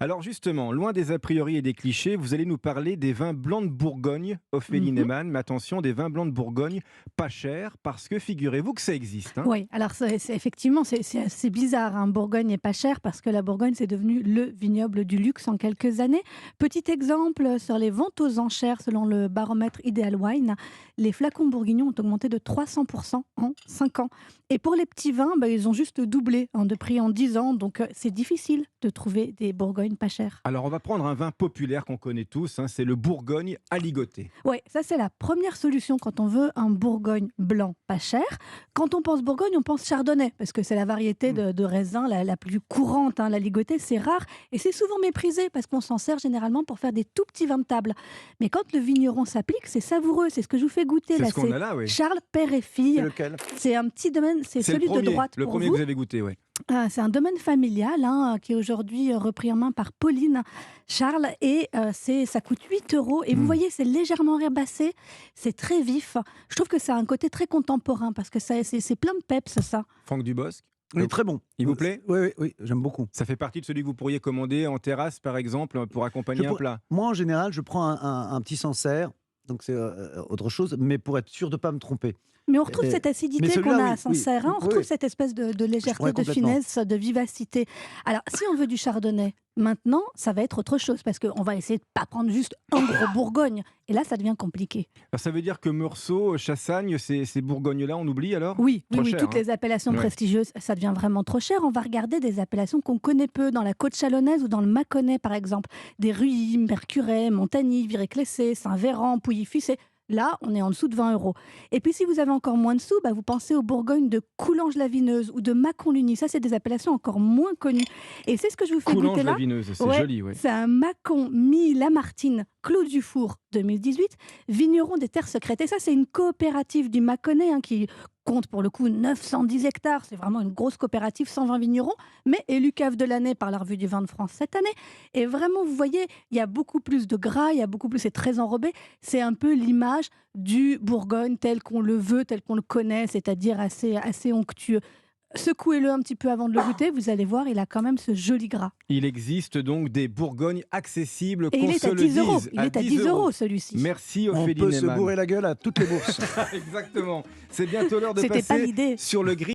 Alors justement, loin des a priori et des clichés, vous allez nous parler des vins blancs de Bourgogne, Ophélie Mmh. Neyman. Mais attention, des vins blancs de Bourgogne pas chers, parce que figurez-vous que ça existe, hein. Oui, alors c'est effectivement, c'est assez bizarre, hein. Bourgogne n'est pas cher parce que la Bourgogne, c'est devenu le vignoble du luxe en quelques années. Petit exemple, sur les ventes aux enchères, selon le baromètre Ideal Wine, les flacons bourguignons ont augmenté de 300 en 5 ans. Et pour les petits vins, bah, ils ont juste doublé, hein, de prix en 10 ans. Donc, c'est difficile de trouver des Bourgognes pas chers. Alors on va prendre un vin populaire qu'on connaît tous, hein, c'est le Bourgogne aligoté. Ouais, ça c'est la première solution quand on veut un Bourgogne blanc pas cher. Quand on pense Bourgogne, on pense Chardonnay, parce que c'est la variété Hmm. de raisin la plus courante, hein. La ligotée, c'est rare et c'est souvent méprisé parce qu'on s'en sert généralement pour faire des tout petits vins de table. Mais quand le vigneron s'applique, c'est savoureux. C'est ce que je vous fais goûter C'est là. ce qu'on C'est a là, oui. Charles Père et C'est Fille. lequel? C'est un petit domaine, c'est C'est celui de droite le pour premier que vous. vous avez goûté, oui. Ah, c'est un domaine familial, hein, qui est aujourd'hui repris en main par Pauline Charles et ça coûte 8 € et vous Hmm. voyez c'est légèrement herbacé, c'est très vif. Je trouve que ça a un côté très contemporain parce que c'est plein de peps ça. Franck Dubosc, Oui, très bon. il vous plaît? Oui, oui, oui, j'aime beaucoup. Ça fait partie de celui que vous pourriez commander en terrasse, par exemple, pour accompagner un plat. Moi, en général, je prends un petit Sancerre, donc c'est autre chose, mais pour être sûr de ne pas me tromper. Mais on retrouve Mais cette mais acidité qu'on celui-là, a oui, à oui, Sancerre, hein, on oui, retrouve oui. cette espèce de légèreté, Ouais, de complètement. finesse, de vivacité. Alors, si on veut du chardonnay, maintenant, ça va être autre chose, parce qu'on va essayer de ne pas prendre juste un gros Bourgogne. Et là, ça devient compliqué. Alors ça veut dire que Meursault, Chassagne, ces Bourgognes-là, on oublie alors? Oui, oui, Trop oui, cher, toutes hein. les appellations Ouais. prestigieuses, ça devient vraiment trop cher. On va regarder des appellations qu'on connaît peu, dans la côte chalonnaise ou dans le Mâconnais, par exemple. Des Ruilly, Mercuret, Montagny, Viré-Clessé, Saint-Véran, Pouilly-Fuissé. Là, on est en dessous de 20 €. Et puis, si vous avez encore moins de sous, bah, vous pensez aux Bourgognes de Coulanges-la-Vineuse ou de Mâcon-Lugny. Ça, c'est des appellations encore moins connues. Et c'est ce que je vous fais goûter là. Coulanges-la-Vineuse, c'est Ouais, joli, oui. c'est un Mâcon Mi-Lamartine Clos du Four 2018, vigneron des Terres Secrètes. Et ça, c'est une coopérative du Mâconnais, hein, qui compte pour le coup 910 hectares. C'est vraiment une grosse coopérative, 120 vignerons, mais élu cave de l'année par la Revue du vin de France cette année. Et vraiment, vous voyez, il y a beaucoup plus de gras, il y a beaucoup plus, c'est très enrobé. C'est un peu l'image du Bourgogne tel qu'on le veut, tel qu'on le connaît, c'est-à-dire assez onctueux. Secouez-le un petit peu avant de le goûter, vous allez voir, il a quand même ce joli gras. Il existe donc des Bourgognes accessibles, Et il qu'on est se à le 10 €. dise, Il est à 10 € celui-ci. Merci On Ophélie peut se Neyman. bourrer la gueule à toutes les bourses. Exactement. C'est bientôt l'heure de C'était pas passer l'idée. sur le grill.